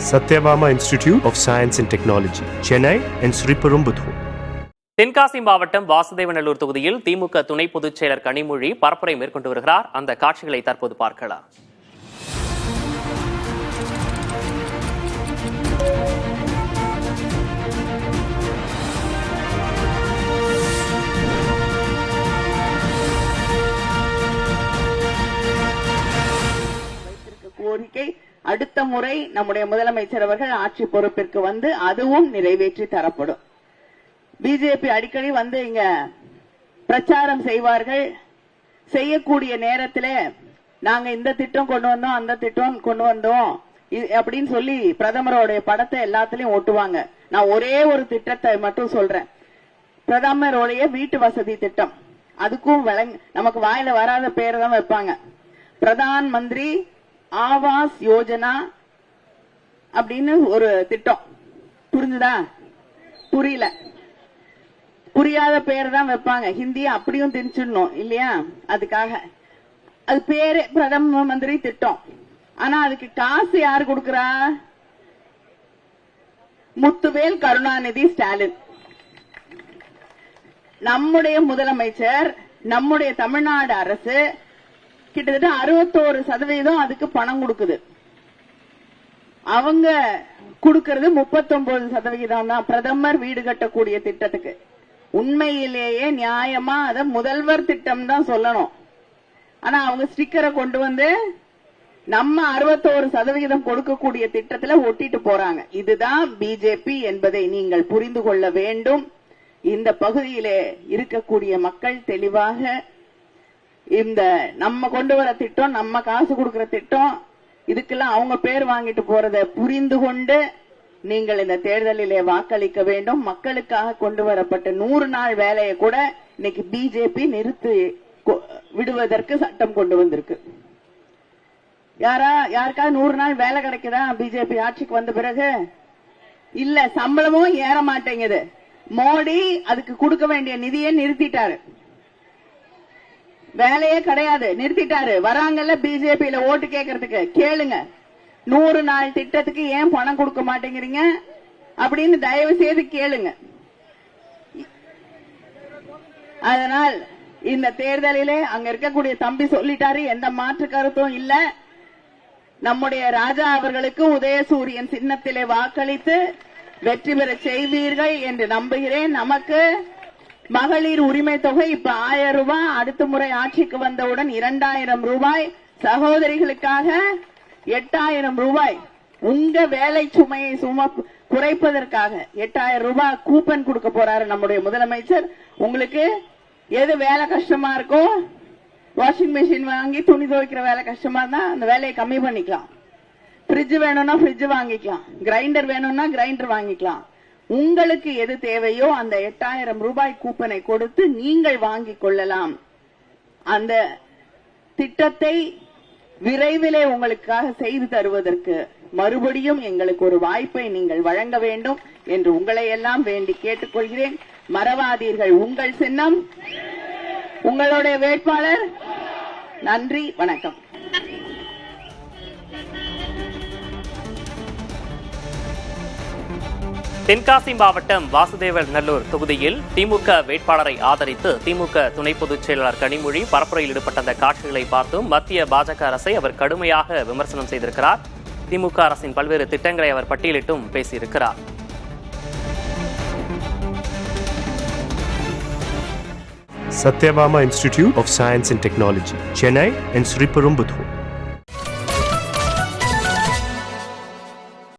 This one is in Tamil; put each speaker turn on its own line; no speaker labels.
Satyabama Institute of Science and Technology, Chennai and Sriperumbudur.
Tenkasi மாவட்டம் வாசுதேவநல்லூர் தொகுதியில் திமுக துணை பொதுச் செயலர் கனிமொழி பரப்புரை மேற்கொண்டு வருகிறார். அந்த காட்சிகளை தற்போது பார்க்கலாம்.
கோரிக்கை அடுத்த முறை நம்முடைய முதலமைச்சர் அவர்கள் ஆட்சி பொறுப்பிற்கு வந்து அதுவும் நிறைவேற்றி தரப்படும். பிஜேபி அடிக்கடி வந்து இங்க பிரச்சாரம் செய்வார்கள். செய்யக்கூடிய நேரத்தில் நாங்க இந்த திட்டம் கொண்டு வந்தோம், அந்த திட்டம் கொண்டு வந்தோம் அப்படின்னு சொல்லி பிரதமருடைய படத்தை எல்லாத்திலையும் ஒட்டுவாங்க. நான் ஒரே ஒரு திட்டத்தை மட்டும் சொல்றேன். பிரதமருடைய வீட்டு வசதி திட்டம். அதுக்கும் நமக்கு வாயில வராத பேரை தான் வைப்பாங்க. பிரதான் மந்திரி ஆவாஸ் யோஜனா அப்படின்னு ஒரு திட்டம். புரிஞ்சுதா? புரியல. புரியாத பேர் தான் வைப்பாங்க. ஹிந்தியை அப்படியும் திணிச்சிடணும் இல்லையா? அதுக்காக அது பேரு பிரதம மந்திரி திட்டம். ஆனா அதுக்கு காசு யாரு கொடுக்கறா? முத்துவேல் கருணாநிதி ஸ்டாலின். நம்முடைய முதலமைச்சர், நம்முடைய தமிழ்நாடு அரசு கிட்டத்தட்ட 61% அதுக்கு பணம் கொடுக்குது. அவங்க கொடுக்கிறது 39% தான் பிரதமர் வீடு கட்டக்கூடிய திட்டத்துக்கு. உண்மையிலேயே நியாயமா அத முதல்வர் திட்டம் தான் சொல்லணும். ஆனா அவங்க ஸ்டிக்கரை கொண்டு வந்து நம்ம 61% கொடுக்கக்கூடிய திட்டத்துல ஒட்டிட்டு போறாங்க. இதுதான் பிஜேபி என்பதை நீங்கள் புரிந்து கொள்ள வேண்டும். இந்த பகுதியிலே இருக்கக்கூடிய மக்கள் தெளிவாக இந்த நம்ம கொண்டு வர திட்டம், நம்ம காசு கொடுக்கிற திட்டம், இதுக்கெல்லாம் அவங்க பேர் வாங்கிட்டு போறதை புரிந்து கொண்டு நீங்கள் இந்த தேர்தலிலே வாக்களிக்க வேண்டும். மக்களுக்காக கொண்டு வரப்பட்ட 100 நாள் வேலையை கூட இன்னைக்கு பிஜேபி நிறுத்தி விடுவதற்கு சட்டம் கொண்டு வந்திருக்கு. யாருக்காவது 100 நாள் வேலை கிடைக்குதா பிஜேபி ஆட்சிக்கு வந்த பிறகு? இல்ல. சம்பளமும் ஏற மாட்டேங்குது. மோடி அதுக்கு கொடுக்க வேண்டிய நிதியை நிறுத்திட்டாரு. வேலையே கிடையாது, நிறுத்திட்டாரு. வராங்கல்ல பிஜேபியில ஓட்டு கேட்கறதுக்கு, கேளுங்க. 100 நாள் திட்டத்துக்கு ஏன் பணம் கொடுக்க மாட்டேங்கிறீங்க அப்படின்னு தயவு செய்து கேளுங்க. அதனால் இந்த தேர்தலிலே அங்க இருக்கக்கூடிய தம்பி சொல்லிட்டாரு, எந்த மாற்று கருத்தும் இல்ல. நம்முடைய ராஜா அவர்களுக்கு உதயசூரியன் சின்னத்திலே வாக்களித்து வெற்றி பெற செய்வீர்கள் என்று நம்புகிறேன். நமக்கு மகளிர் உரிமை தொகை இப்ப 1000 ரூபாய், அடுத்த முறை ஆட்சிக்கு வந்தவுடன் 2000 ரூபாய், சகோதரிகளுக்காக 8000 ரூபாய். உங்க வேலை சுமையை குறைப்பதற்காக 8000 ரூபாய் கூப்பன் கொடுக்க போறாரு நம்முடைய முதலமைச்சர். உங்களுக்கு எது வேலை கஷ்டமா இருக்கோ, வாஷிங் மிஷின் வாங்கி துணி துவைக்கிற வேலை கஷ்டமா இருந்தா அந்த வேலையை கம்மி பண்ணிக்கலாம். ஃப்ரிட்ஜ் வேணும்னா ஃப்ரிட்ஜ் வாங்கிக்கலாம், கிரைண்டர் வேணும்னா கிரைண்டர் வாங்கிக்கலாம். உங்களுக்கு எது தேவையோ அந்த 8000 ரூபாய் கூப்பனை கொடுத்து நீங்கள் வாங்கிக் கொள்ளலாம். அந்த திட்டத்தை விரைவிலே உங்களுக்காக செய்து தருவதற்கு மறுபடியும் எங்களுக்கு ஒரு வாய்ப்பை நீங்கள் வழங்க வேண்டும் என்று உங்களை எல்லாம் வேண்டி கேட்டுக்கொள்கிறேன். மறவாதீர்கள், உங்கள் சின்னம், உங்களுடைய வேட்பாளர். நன்றி, வணக்கம்.
தென்காசி மாவட்டம் வாசுதேவநல்லூர் தொகுதியில் திமுக வேட்பாளரை ஆதரித்து திமுக துணை பொதுச் செயலாளர் கனிமொழி பரப்புரையில் ஈடுபட்ட அந்த காட்சிகளை பார்த்தும் மத்திய பாஜக அரசை அவர் கடுமையாக விமர்சனம் செய்திருக்கிறார். திமுக அரசின் பல்வேறு திட்டங்களை அவர் பட்டியலிட்டும் பேசியிருக்கிறார்.
Satyabama Institute of Science and Technology, Chennai and Sriperumbudur.